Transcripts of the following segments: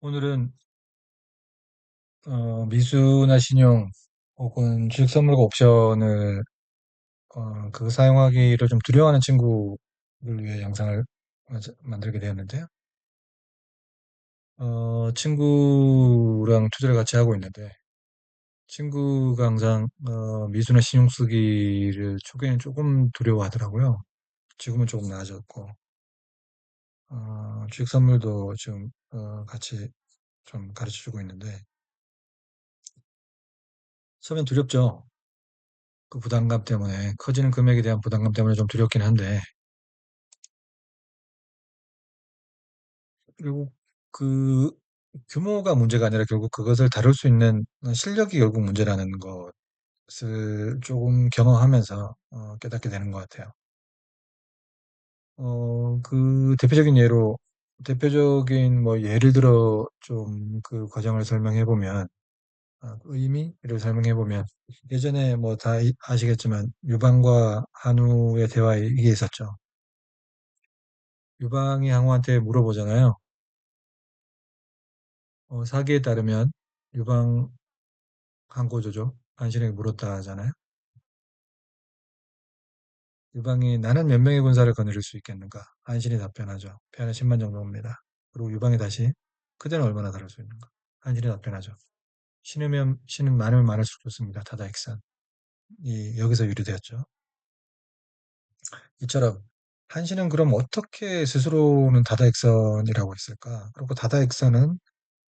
오늘은 미수나 신용 혹은 주식 선물과 옵션을 그 사용하기를 좀 두려워하는 친구를 위해 영상을 만들게 되었는데요. 친구랑 투자를 같이 하고 있는데 친구가 항상 미수나 신용 쓰기를 초기에는 조금 두려워하더라고요. 지금은 조금 나아졌고 주식 선물도 지금 같이 좀 가르쳐주고 있는데 처음엔 두렵죠. 그 부담감 때문에 커지는 금액에 대한 부담감 때문에 좀 두렵긴 한데 그리고 그 규모가 문제가 아니라 결국 그것을 다룰 수 있는 실력이 결국 문제라는 것을 조금 경험하면서 깨닫게 되는 것 같아요. 그 대표적인 뭐 예를 들어 좀 그 과정을 설명해 보면, 그 의미를 설명해 보면, 예전에 뭐 다 아시겠지만 유방과 한우의 대화에 이게 있었죠. 유방이 항우한테 물어보잖아요. 사기에 따르면 유방 항고조죠. 간신에게 물었다 하잖아요. 유방이 나는 몇 명의 군사를 거느릴 수 있겠는가? 한신이 답변하죠. 표현은 10만 정도입니다. 그리고 유방이 다시 그대는 얼마나 다룰 수 있는가? 한신이 답변하죠. 신으면 신은 많으면 많을수록 좋습니다. 다다익선. 여기서 유리되었죠. 이처럼 한신은 그럼 어떻게 스스로는 다다익선이라고 했을까? 그리고 다다익선은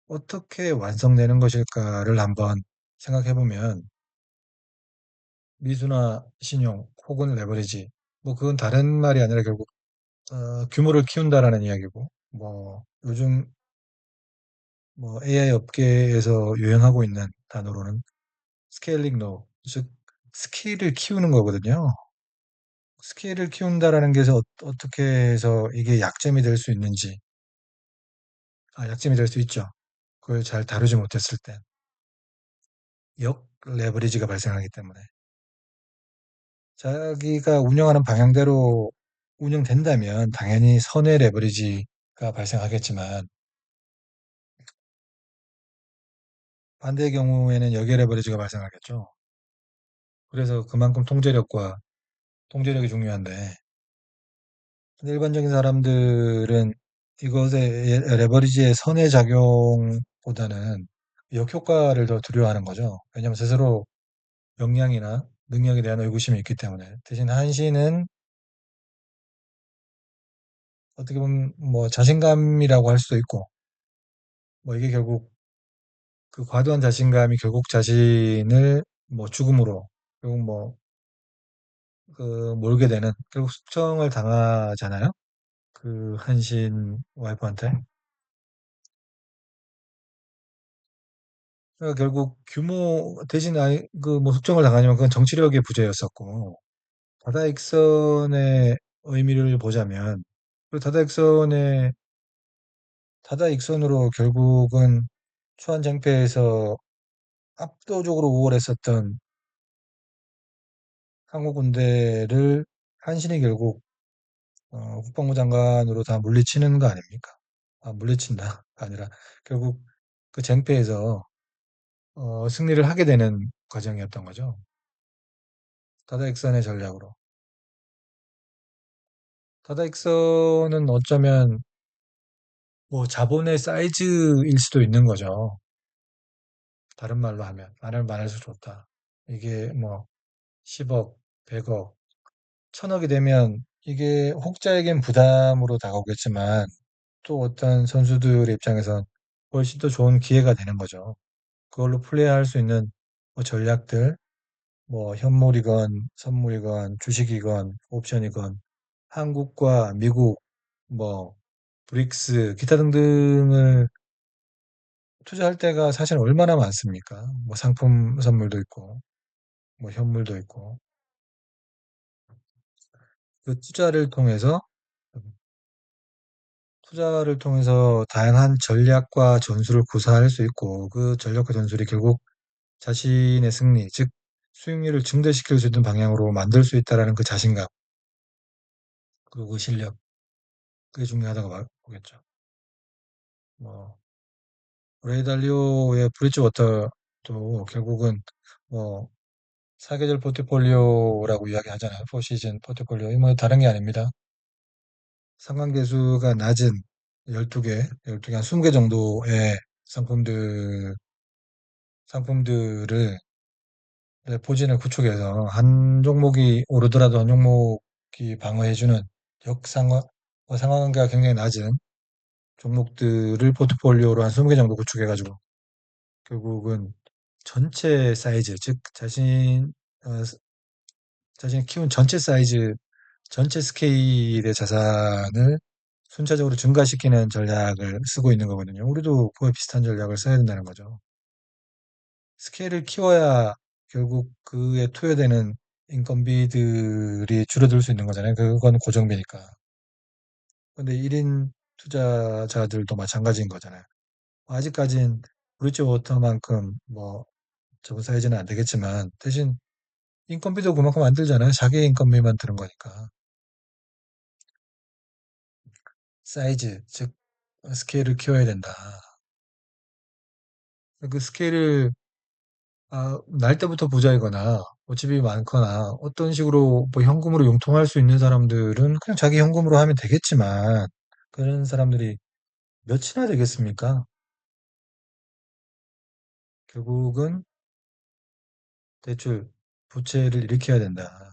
어떻게 완성되는 것일까를 한번 생각해 보면 미수나 신용 혹은 레버리지 뭐 그건 다른 말이 아니라 결국 규모를 키운다라는 이야기고 뭐 요즘 뭐 AI 업계에서 유행하고 있는 단어로는 스케일링 로우 즉 스케일을 키우는 거거든요. 스케일을 키운다라는 게 어떻게 해서 이게 약점이 될 수 있는지 약점이 될 수 있죠. 그걸 잘 다루지 못했을 때 역 레버리지가 발생하기 때문에 자기가 운영하는 방향대로 운영된다면 당연히 선의 레버리지가 발생하겠지만 반대의 경우에는 역의 레버리지가 발생하겠죠. 그래서 그만큼 통제력이 중요한데 일반적인 사람들은 이것의 레버리지의 선의 작용보다는 역효과를 더 두려워하는 거죠. 왜냐하면 스스로 역량이나 능력에 대한 의구심이 있기 때문에 대신 한시는 어떻게 보면 뭐 자신감이라고 할 수도 있고 뭐 이게 결국 그 과도한 자신감이 결국 자신을 뭐 죽음으로 결국 뭐 그 몰게 되는 결국 숙청을 당하잖아요. 그 한신 와이프한테. 그러니까 결국 규모 대신 그 뭐 숙청을 당하지만 그건 정치력의 부재였었고 다다익선의 의미를 보자면 그 다다익선으로 결국은 초안쟁패에서 압도적으로 우월했었던 한국 군대를 한신이 결국 국방부 장관으로 다 물리치는 거 아닙니까? 물리친다가 아니라 결국 그 쟁패에서 승리를 하게 되는 과정이었던 거죠. 다다익선의 전략으로. 다다익선은 어쩌면 뭐 자본의 사이즈일 수도 있는 거죠. 다른 말로 하면 많으면 많을수록 좋다. 이게 뭐 10억, 100억, 1000억이 되면 이게 혹자에겐 부담으로 다가오겠지만 또 어떤 선수들의 입장에선 훨씬 더 좋은 기회가 되는 거죠. 그걸로 플레이할 수 있는 뭐 전략들, 뭐 현물이건 선물이건 주식이건 옵션이건 한국과 미국, 뭐 브릭스, 기타 등등을 투자할 때가 사실 얼마나 많습니까? 뭐 상품 선물도 있고, 뭐 현물도 있고, 그 투자를 통해서 다양한 전략과 전술을 구사할 수 있고, 그 전략과 전술이 결국 자신의 승리, 즉 수익률을 증대시킬 수 있는 방향으로 만들 수 있다라는 그 자신감, 그리고 그 실력, 그게 중요하다고 보겠죠. 뭐 레이 달리오의 브리지워터도 결국은 뭐 사계절 포트폴리오라고 이야기하잖아요. 포시즌 포트폴리오. 이뭐 다른 게 아닙니다. 상관계수가 낮은 12개 한 20개 정도의 상품들을 포진을 구축해서 한 종목이 오르더라도 한 종목이 방어해주는 상관관계가 굉장히 낮은 종목들을 포트폴리오로 한 20개 정도 구축해가지고 결국은 전체 사이즈, 즉 어, 자신이 키운 전체 사이즈, 전체 스케일의 자산을 순차적으로 증가시키는 전략을 쓰고 있는 거거든요. 우리도 그와 비슷한 전략을 써야 된다는 거죠. 스케일을 키워야 결국 그에 투여되는 인건비들이 줄어들 수 있는 거잖아요. 그건 고정비니까. 근데 1인 투자자들도 마찬가지인 거잖아요. 아직까진 브릿지워터만큼 뭐 저번 사이즈는 안 되겠지만 대신 인건비도 그만큼 안 들잖아요. 자기 인건비만 드는 거니까. 사이즈, 즉 스케일을 키워야 된다. 그 스케일을 날 때부터 부자이거나 뭐 집이 많거나 어떤 식으로 뭐 현금으로 융통할 수 있는 사람들은 그냥 자기 현금으로 하면 되겠지만 그런 사람들이 몇이나 되겠습니까? 결국은 대출, 부채를 일으켜야 된다.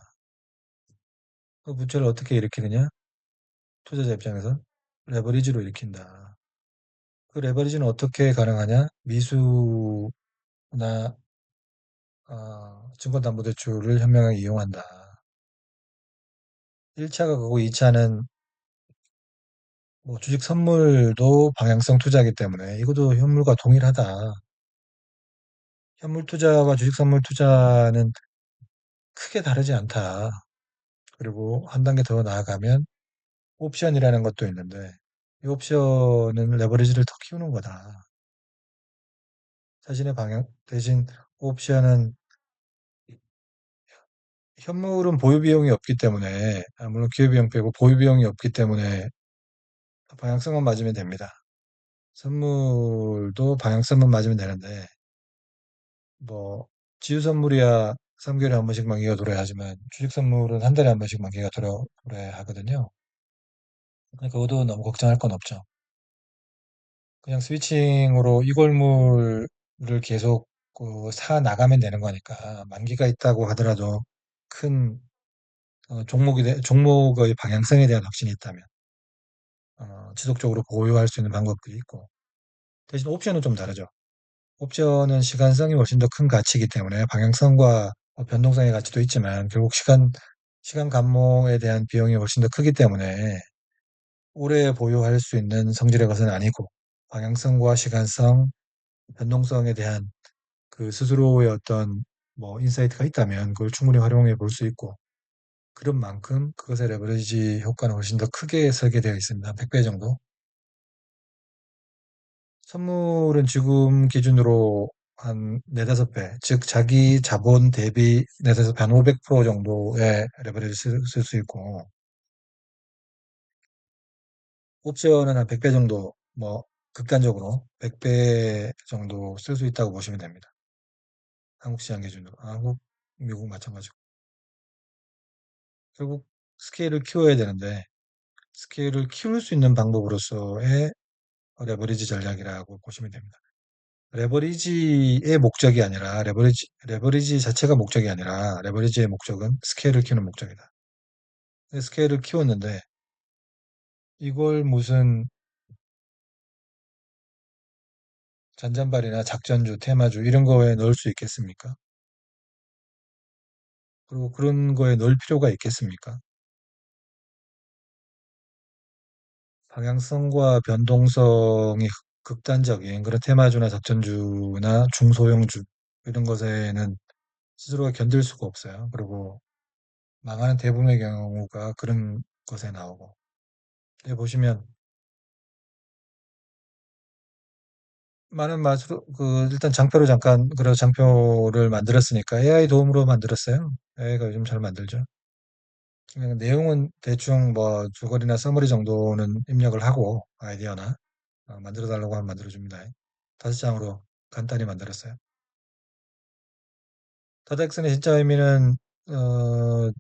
그 부채를 어떻게 일으키느냐? 투자자 입장에서 레버리지로 일으킨다. 그 레버리지는 어떻게 가능하냐? 미수나 증권담보대출을 현명하게 이용한다. 1차가 그고 2차는 뭐 주식 선물도 방향성 투자이기 때문에 이것도 현물과 동일하다. 현물 투자와 주식 선물 투자는 크게 다르지 않다. 그리고 한 단계 더 나아가면 옵션이라는 것도 있는데 이 옵션은 레버리지를 더 키우는 거다. 자신의 방향 대신 옵션은 현물은 보유 비용이 없기 때문에 물론 기회 비용 빼고 보유 비용이 없기 때문에 방향성만 맞으면 됩니다. 선물도 방향성만 맞으면 되는데 뭐 지우 선물이야 3개월에 한 번씩 만기가 돌아야 하지만 주식 선물은 한 달에 한 번씩 만기가 돌아야 하거든요. 그러니까 그것도 너무 걱정할 건 없죠. 그냥 스위칭으로 이골물을 계속 사 나가면 되는 거니까 만기가 있다고 하더라도 큰 종목의 방향성에 대한 확신이 있다면 지속적으로 보유할 수 있는 방법들이 있고 대신 옵션은 좀 다르죠. 옵션은 시간성이 훨씬 더 큰 가치이기 때문에 방향성과 변동성의 가치도 있지만 결국 시간 감모에 대한 비용이 훨씬 더 크기 때문에 오래 보유할 수 있는 성질의 것은 아니고 방향성과 시간성, 변동성에 대한 그 스스로의 어떤 뭐 인사이트가 있다면 그걸 충분히 활용해 볼 수 있고 그런 만큼 그것의 레버리지 효과는 훨씬 더 크게 설계되어 있습니다. 100배 정도. 선물은 지금 기준으로 한 네다섯 배, 즉 자기 자본 대비 네다섯 배, 한 500% 정도의 레버리지 쓸 수 있고 옵션은 한 100배 정도, 뭐 극단적으로 100배 정도 쓸 수 있다고 보시면 됩니다. 한국 시장 기준으로. 한국, 미국 마찬가지고. 결국 스케일을 키워야 되는데 스케일을 키울 수 있는 방법으로서의 레버리지 전략이라고 보시면 됩니다. 레버리지의 목적이 아니라 레버리지 자체가 목적이 아니라 레버리지의 목적은 스케일을 키우는 목적이다. 스케일을 키웠는데 이걸 무슨 잔잔발이나 작전주, 테마주 이런 거에 넣을 수 있겠습니까? 그리고 그런 거에 넣을 필요가 있겠습니까? 방향성과 변동성이 극단적인 그런 테마주나 작전주나 중소형주 이런 것에는 스스로가 견딜 수가 없어요. 그리고 망하는 대부분의 경우가 그런 것에 나오고. 보시면 많은 맛으로 일단 장표로 잠깐 그래서 장표를 만들었으니까 AI 도움으로 만들었어요. AI가 요즘 잘 만들죠. 그냥 내용은 대충 뭐 줄거리나 서머리 정도는 입력을 하고 아이디어나 만들어 달라고 하면 만들어 줍니다. 다섯 장으로 간단히 만들었어요. 다다익선의 진짜 의미는 어,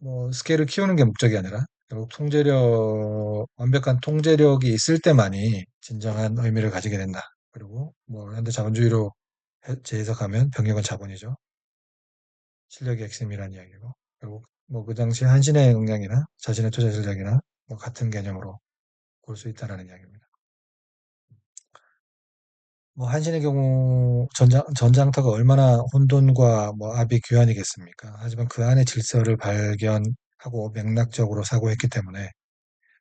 뭐 스케일을 키우는 게 목적이 아니라 결국 완벽한 통제력이 있을 때만이 진정한 의미를 가지게 된다. 그리고 뭐 현대 자본주의로 재해석하면 병력은 자본이죠. 실력이 핵심이라는 이야기고 결국 뭐 그 당시 한신의 역량이나 자신의 투자 전략이나 뭐 같은 개념으로 볼 수 있다라는 이야기입니다. 뭐 한신의 경우 전장터가 얼마나 혼돈과 뭐 압이 규환이겠습니까? 하지만 그 안에 질서를 발견하고 맥락적으로 사고했기 때문에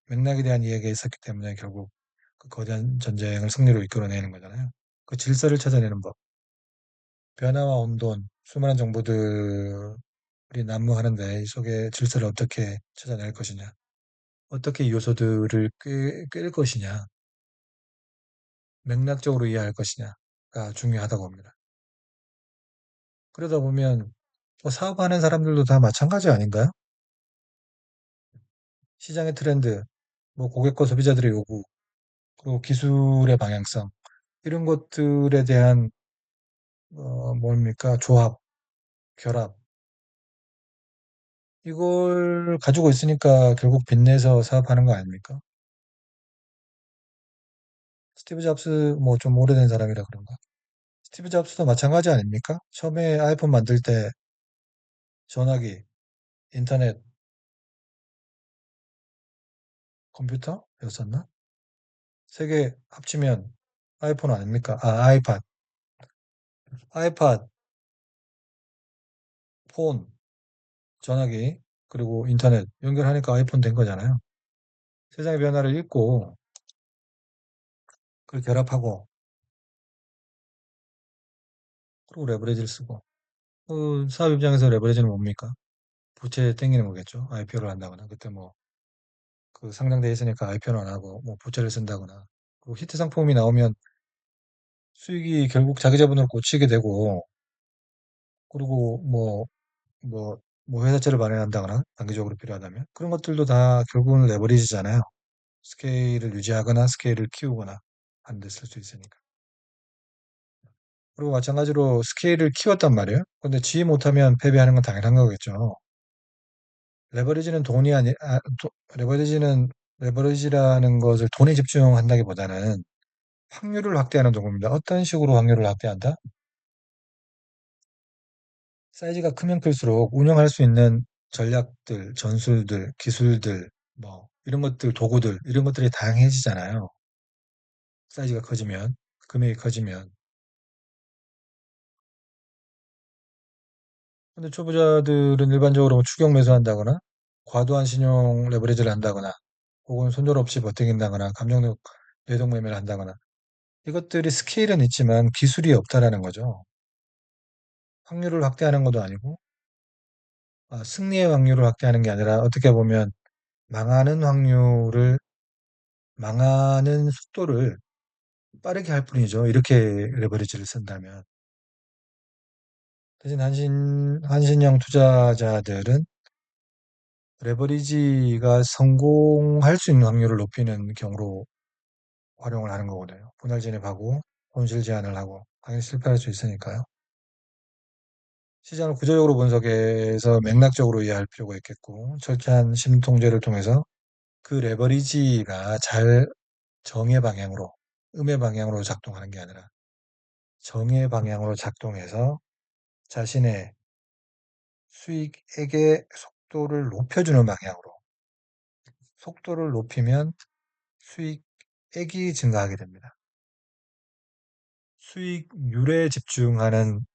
맥락에 대한 이해가 있었기 때문에 결국 그 거대한 전쟁을 승리로 이끌어내는 거잖아요. 그 질서를 찾아내는 법, 변화와 혼돈, 수많은 정보들이 난무하는데 이 속에 질서를 어떻게 찾아낼 것이냐, 어떻게 이 요소들을 꿰을 것이냐, 맥락적으로 이해할 것이냐가 중요하다고 봅니다. 그러다 보면 뭐 사업하는 사람들도 다 마찬가지 아닌가요? 시장의 트렌드, 뭐 고객과 소비자들의 요구, 그리고 기술의 방향성, 이런 것들에 대한 뭡니까? 조합, 결합. 이걸 가지고 있으니까 결국 빚내서 사업하는 거 아닙니까? 스티브 잡스 뭐 좀 오래된 사람이라 그런가? 스티브 잡스도 마찬가지 아닙니까? 처음에 아이폰 만들 때 전화기, 인터넷, 컴퓨터였었나? 세 개 합치면 아이폰 아닙니까? 아, 아이팟. 아이팟, 폰, 전화기, 그리고 인터넷 연결하니까 아이폰 된 거잖아요. 세상의 변화를 읽고 그걸 결합하고 그리고 레버리지를 쓰고 사업 입장에서 레버리지는 뭡니까? 부채 땡기는 거겠죠. IPO를 한다거나 그때 뭐 그 상장돼 있으니까 IPO는 안 하고 뭐 부채를 쓴다거나 그리고 히트 상품이 나오면 수익이 결국 자기 자본으로 꽂히게 되고 그리고 뭐 회사채를 발행한다거나 단기적으로 필요하다면 그런 것들도 다 결국은 레버리지잖아요. 스케일을 유지하거나 스케일을 키우거나 하는 데 쓸 수 있으니까. 그리고 마찬가지로 스케일을 키웠단 말이에요. 근데 지휘 못하면 패배하는 건 당연한 거겠죠. 레버리지는 돈이 아니, 아, 레버리지라는 것을 돈에 집중한다기보다는 확률을 확대하는 도구입니다. 어떤 식으로 확률을 확대한다? 사이즈가 크면 클수록 운영할 수 있는 전략들, 전술들, 기술들, 뭐, 이런 것들, 도구들, 이런 것들이 다양해지잖아요. 사이즈가 커지면, 금액이 커지면. 근데 초보자들은 일반적으로 뭐 추격 매수한다거나, 과도한 신용 레버리지를 한다거나, 혹은 손절 없이 버티긴다거나, 감정적 매동 매매를 한다거나, 이것들이 스케일은 있지만 기술이 없다라는 거죠. 확률을 확대하는 것도 아니고, 승리의 확률을 확대하는 게 아니라 어떻게 보면 망하는 확률을, 망하는 속도를 빠르게 할 뿐이죠. 이렇게 레버리지를 쓴다면. 대신 한신형 투자자들은 레버리지가 성공할 수 있는 확률을 높이는 경우로 활용을 하는 거거든요. 분할 진입하고 손실 제한을 하고 당연히 실패할 수 있으니까요. 시장을 구조적으로 분석해서 맥락적으로 이해할 필요가 있겠고 철저한 심통제를 통해서 그 레버리지가 잘 정의 방향으로 음의 방향으로 작동하는 게 아니라 정의 방향으로 작동해서 자신의 수익액의 속도를 높여주는 방향으로 속도를 높이면 수익액이 증가하게 됩니다. 수익률에 집중하는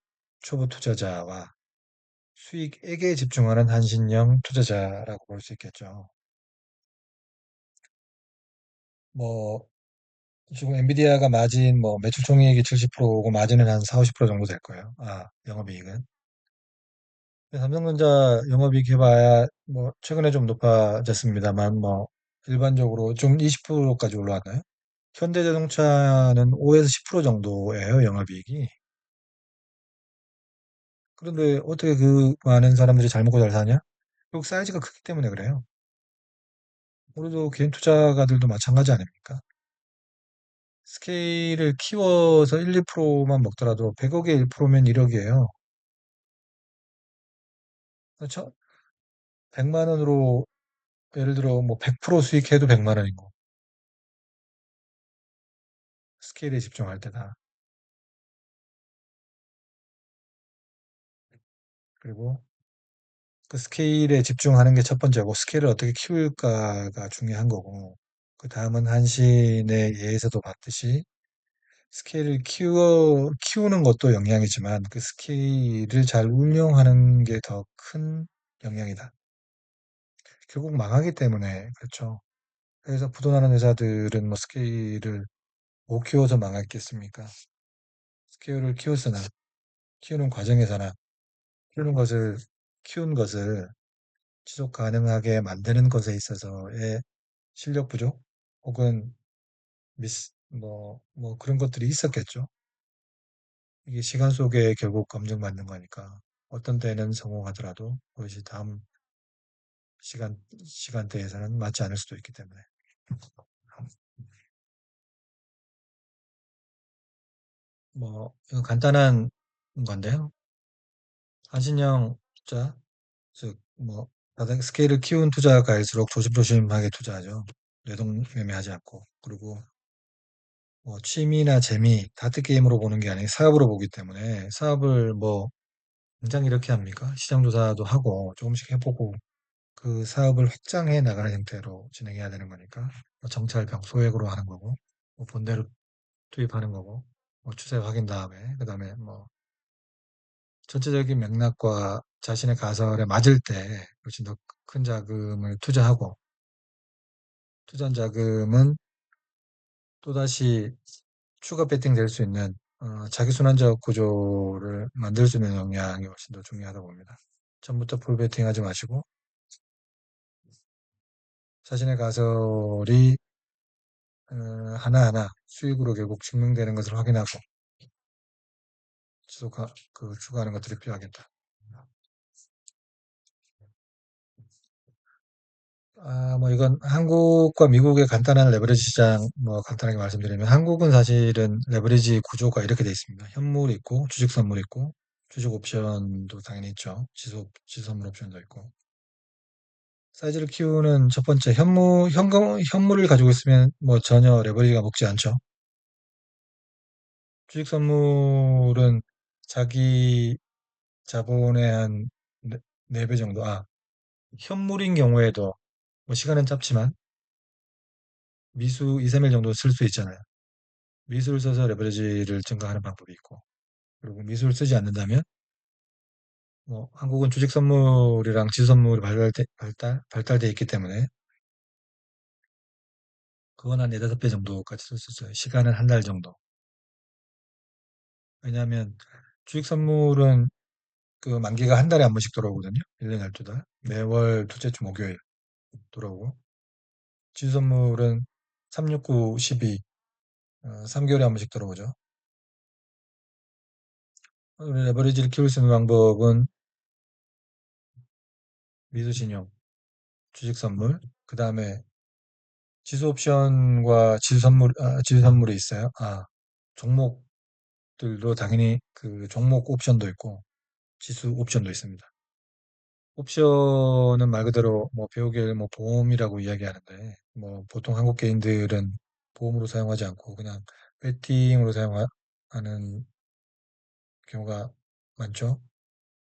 초보 투자자와 수익액에 집중하는 한신형 투자자라고 볼 수 있겠죠. 뭐 지금 엔비디아가 마진 뭐 매출 총이익이 70%고 마진은 한 4, 50% 정도 될 거예요. 영업이익은. 삼성전자 영업이익 해봐야 뭐 최근에 좀 높아졌습니다만 뭐 일반적으로 좀 20%까지 올라왔나요? 현대자동차는 5에서 10% 정도예요, 영업이익이. 그런데 어떻게 그 많은 사람들이 잘 먹고 잘 사냐? 결국 사이즈가 크기 때문에 그래요. 우리도 개인 투자가들도 마찬가지 아닙니까? 스케일을 키워서 1, 2%만 먹더라도 100억에 1%면 1억이에요. 그렇죠? 100만 원으로 예를 들어 뭐 100% 수익해도 100만 원이고 스케일에 집중할 때다. 그리고 그 스케일에 집중하는 게 첫 번째고 스케일을 어떻게 키울까가 중요한 거고 그 다음은 한신의 예에서도 봤듯이 스케일을 키우는 것도 영향이지만 그 스케일을 잘 운영하는 게 더 큰 영향이다. 결국 망하기 때문에 그렇죠. 그래서 부도나는 회사들은 뭐 스케일을 못 키워서 망했겠습니까? 스케일을 키웠으나 키우는 과정에서나 키우는 것을 키운 것을 지속 가능하게 만드는 것에 있어서의 실력 부족 혹은 뭐 그런 것들이 있었겠죠. 이게 시간 속에 결국 검증받는 거니까 어떤 때는 성공하더라도 그것이 다음 시간대에서는 맞지 않을 수도 있기 때문에 뭐 이거 간단한 건데요. 한신형 투자 즉뭐 바닥 스케일을 키운 투자가일수록 조심조심하게 투자하죠. 뇌동 매매하지 않고 그리고 뭐 취미나 재미 다트 게임으로 보는 게 아니라 사업으로 보기 때문에 사업을 뭐 당장 이렇게 합니까? 시장 조사도 하고 조금씩 해보고 그 사업을 확장해 나가는 형태로 진행해야 되는 거니까 뭐 정찰병 소액으로 하는 거고 뭐 본대로 투입하는 거고 뭐 추세 확인 다음에 그다음에 뭐 전체적인 맥락과 자신의 가설에 맞을 때 훨씬 더 큰 자금을 투자하고 투자한 자금은 또다시 추가 베팅 될 수 있는 자기순환적 구조를 만들 수 있는 역량이 훨씬 더 중요하다고 봅니다. 처음부터 풀 베팅 하지 마시고 자신의 가설이 하나하나 수익으로 결국 증명되는 것을 확인하고 추가하는 것들이 필요하겠다. 뭐 이건 한국과 미국의 간단한 레버리지 시장 뭐 간단하게 말씀드리면 한국은 사실은 레버리지 구조가 이렇게 돼 있습니다. 현물 있고 주식 선물 있고 주식 옵션도 당연히 있죠. 지수 선물 옵션도 있고 사이즈를 키우는 첫 번째 현물을 가지고 있으면 뭐 전혀 레버리지가 먹지 않죠. 주식 선물은 자기 자본의 한 4배 정도. 현물인 경우에도 뭐 시간은 짧지만 미수 2, 3일 정도 쓸 수 있잖아요. 미수를 써서 레버리지를 증가하는 방법이 있고 그리고 미수를 쓰지 않는다면 뭐 한국은 주식 선물이랑 지수 선물이 발달돼 있기 때문에 그건 한 4, 5배 정도까지 쓸 수 있어요. 시간은 한 달 정도. 왜냐하면 주식 선물은 그 만기가 한 달에 한 번씩 돌아오거든요. 1년에 12달. 매월 둘째 주 목요일 돌아오고 지수 선물은 3, 6, 9, 12 3개월에 한 번씩 돌아오죠. 우리 레버리지를 키울 수 있는 방법은 미수신용, 주식선물, 그 다음에 지수 옵션과 지수 선물이 있어요. 종목들도 당연히 그 종목 옵션도 있고 지수 옵션도 있습니다. 옵션은 말 그대로 뭐 배우기에 뭐 보험이라고 이야기하는데 뭐 보통 한국 개인들은 보험으로 사용하지 않고 그냥 베팅으로 사용하는 경우가 많죠.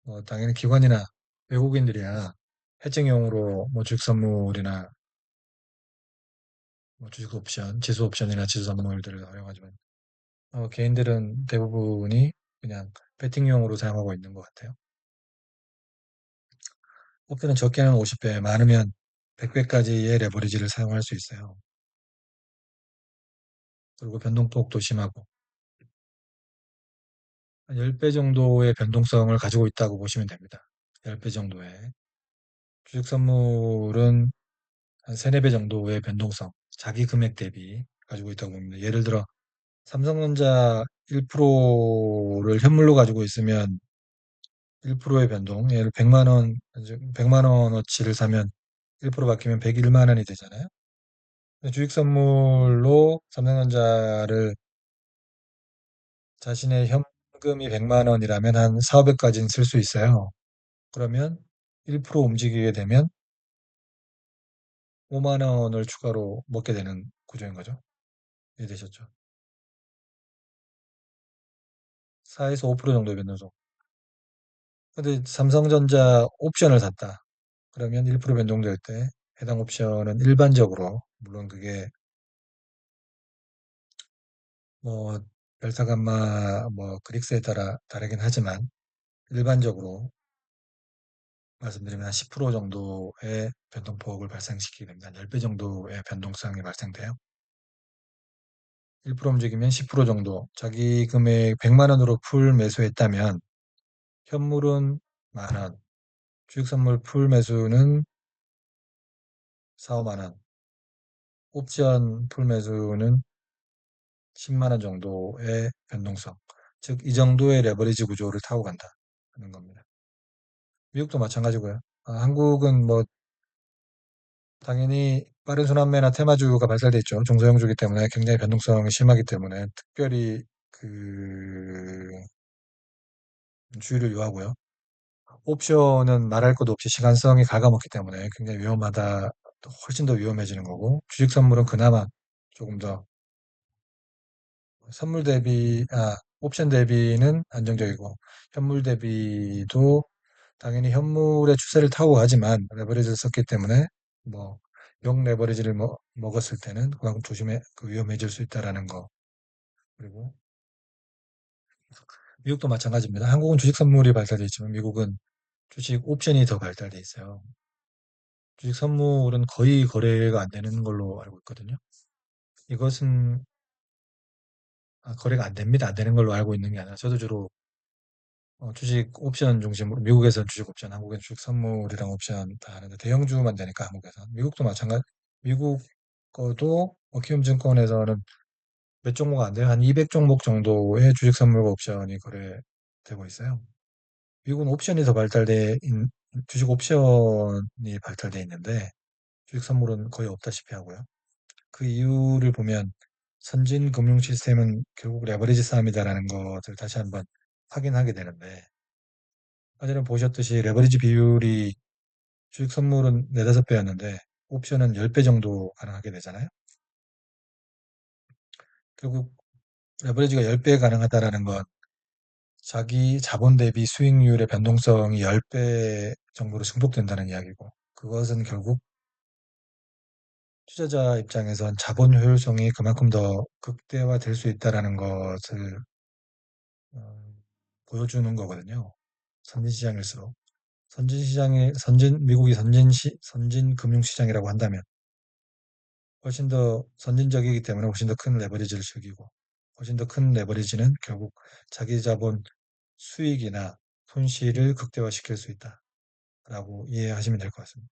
뭐 당연히 기관이나 외국인들이야 해칭용으로 뭐 주식 선물이나 뭐 주식 옵션, 지수 옵션이나 지수 선물들을 활용하지만 개인들은 대부분이 그냥 베팅용으로 사용하고 있는 것 같아요. 목표는 적게는 50배, 많으면 100배까지의 레버리지를 사용할 수 있어요. 그리고 변동폭도 심하고 한 10배 정도의 변동성을 가지고 있다고 보시면 됩니다. 10배 정도의. 주식 선물은 한 3, 4배 정도의 변동성, 자기 금액 대비 가지고 있다고 봅니다. 예를 들어 삼성전자 1%를 현물로 가지고 있으면 1%의 변동, 예를 100만 원어치를 사면 1% 바뀌면 101만 원이 되잖아요. 주식 선물로 삼성전자를 자신의 현금이 100만 원이라면 한 4,500까지는 쓸 수 있어요. 그러면 1% 움직이게 되면 5만 원을 추가로 먹게 되는 구조인 거죠. 이해되셨죠? 4에서 5% 정도의 변동성. 근데 삼성전자 옵션을 샀다. 그러면 1% 변동될 때 해당 옵션은 일반적으로, 물론 그게 뭐 델타 감마 뭐 그릭스에 따라 다르긴 하지만 일반적으로 말씀드리면 한 10% 정도의 변동폭을 발생시키게 됩니다. 한 10배 정도의 변동성이 발생돼요. 1% 움직이면 10% 정도, 자기 금액 100만 원으로 풀 매수했다면 현물은 만 원, 주식 선물 풀 매수는 4, 5만 원, 옵션 풀 매수는 10만 원 정도의 변동성. 즉, 이 정도의 레버리지 구조를 타고 간다 하는 겁니다. 미국도 마찬가지고요. 한국은 뭐 당연히 빠른 순환매나 테마주가 발달돼 있죠. 중소형주기 때문에 굉장히 변동성이 심하기 때문에 특별히 그 주의를 요하고요. 옵션은 말할 것도 없이 시간성이 갉아먹기 때문에 굉장히 위험하다, 또 훨씬 더 위험해지는 거고, 주식 선물은 그나마 조금 더 옵션 대비는 안정적이고, 현물 대비도 당연히 현물의 추세를 타고 가지만 레버리지를 썼기 때문에 뭐, 용 레버리지를 먹었을 때는 그만큼 위험해질 수 있다라는 거. 그리고 미국도 마찬가지입니다. 한국은 주식 선물이 발달돼 있지만 미국은 주식 옵션이 더 발달돼 있어요. 주식 선물은 거의 거래가 안 되는 걸로 알고 있거든요. 이것은 거래가 안 됩니다. 안 되는 걸로 알고 있는 게 아니라 저도 주로 주식 옵션 중심으로 미국에서는 주식 옵션, 한국에는 주식 선물이랑 옵션 다 하는데 대형주만 되니까 한국에서 미국도 마찬가지. 미국 거도 키움증권에서는 몇 종목 안 돼요. 한 200종목 정도의 주식 선물과 옵션이 거래되고 있어요. 미국은 주식 옵션이 발달돼 있는데 주식 선물은 거의 없다시피 하고요. 그 이유를 보면 선진 금융 시스템은 결국 레버리지 싸움이다라는 것을 다시 한번 확인하게 되는데, 아까 전에 보셨듯이 레버리지 비율이 주식 선물은 4, 5배였는데 옵션은 10배 정도 가능하게 되잖아요. 결국 레버리지가 10배 가능하다라는 건 자기 자본 대비 수익률의 변동성이 10배 정도로 증폭된다는 이야기고, 그것은 결국 투자자 입장에선 자본 효율성이 그만큼 더 극대화될 수 있다라는 것을 어, 보여주는 거거든요. 선진시장일수록. 미국이 선진 금융시장이라고 한다면 훨씬 더 선진적이기 때문에 훨씬 더 큰 레버리지를 즐기고, 훨씬 더 큰 레버리지는 결국 자기 자본 수익이나 손실을 극대화시킬 수 있다라고 이해하시면 될 것 같습니다.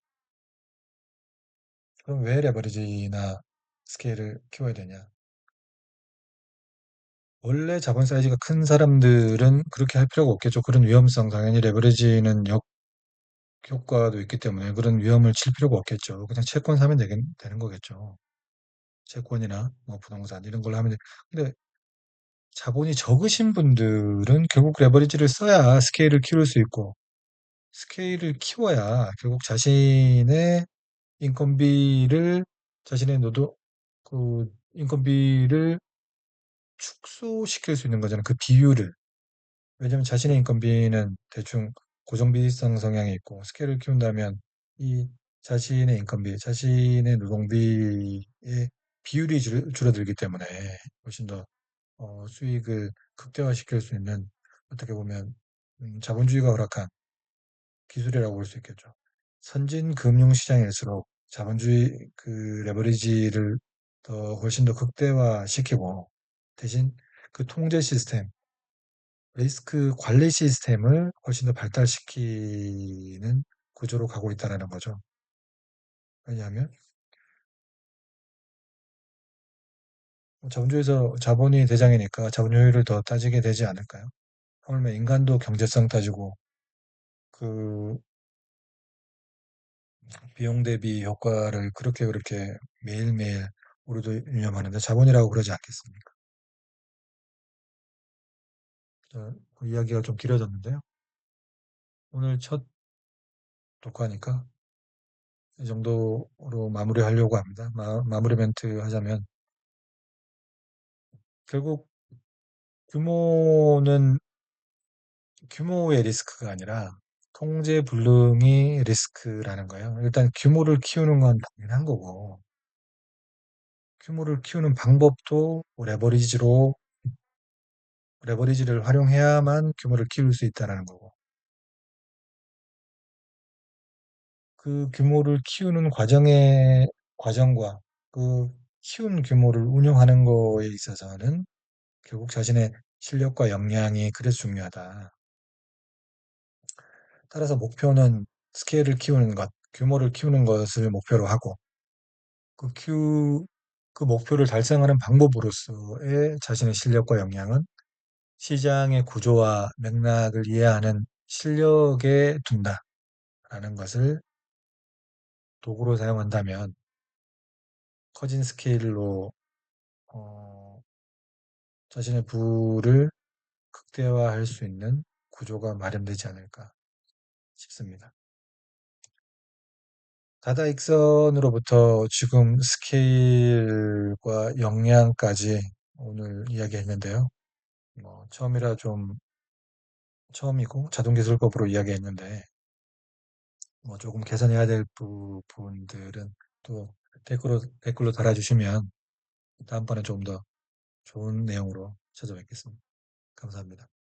그럼 왜 레버리지나 스케일을 키워야 되냐? 원래 자본 사이즈가 큰 사람들은 그렇게 할 필요가 없겠죠. 그런 위험성, 당연히 레버리지는 효과도 있기 때문에 그런 위험을 칠 필요가 없겠죠. 그냥 채권 사면 되는 거겠죠. 채권이나 뭐 부동산 이런 걸로 하면 돼. 근데 자본이 적으신 분들은 결국 레버리지를 써야 스케일을 키울 수 있고, 스케일을 키워야 결국 인건비를, 자신의 인건비를 축소시킬 수 있는 거잖아요. 그 비율을. 왜냐하면 자신의 인건비는 대충 고정비성 성향이 있고, 스케일을 키운다면 이 자신의 노동비의 비율이 줄어들기 때문에 훨씬 더 수익을 극대화시킬 수 있는, 어떻게 보면 자본주의가 허락한 기술이라고 볼 수 있겠죠. 선진 금융시장일수록 자본주의 레버리지를 훨씬 더 극대화시키고, 대신 그 통제 시스템, 리스크 관리 시스템을 훨씬 더 발달시키는 구조로 가고 있다는 거죠. 왜냐하면 자본주의에서 자본이 대장이니까 자본 효율을 더 따지게 되지 않을까요? 하물며 인간도 경제성 따지고 그 비용 대비 효과를 그렇게 매일매일 우리도 유념하는데 자본이라고 그러지 않겠습니까? 그 이야기가 좀 길어졌는데요. 오늘 첫 녹화니까 이 정도로 마무리하려고 합니다. 마무리 멘트 하자면 결국 규모는 규모의 리스크가 아니라 통제 불능이 리스크라는 거예요. 일단 규모를 키우는 건 당연한 거고 규모를 키우는 방법도 레버리지를 활용해야만 규모를 키울 수 있다라는 거고 그 규모를 키우는 과정과 그 키운 규모를 운영하는 거에 있어서는 결국 자신의 실력과 역량이 그래서 중요하다. 따라서 목표는 스케일을 키우는 것, 규모를 키우는 것을 목표로 하고 그 그 목표를 달성하는 방법으로서의 자신의 실력과 역량은 시장의 구조와 맥락을 이해하는 실력에 둔다라는 것을 도구로 사용한다면 커진 스케일로 어, 자신의 부를 극대화할 수 있는 구조가 마련되지 않을까 싶습니다. 다다익선으로부터 지금 스케일과 역량까지 오늘 이야기했는데요. 처음이라 좀 처음이고 자동기술법으로 이야기했는데 조금 개선해야 될 부분들은 또 댓글로 달아주시면 다음번에 조금 더 좋은 내용으로 찾아뵙겠습니다. 감사합니다.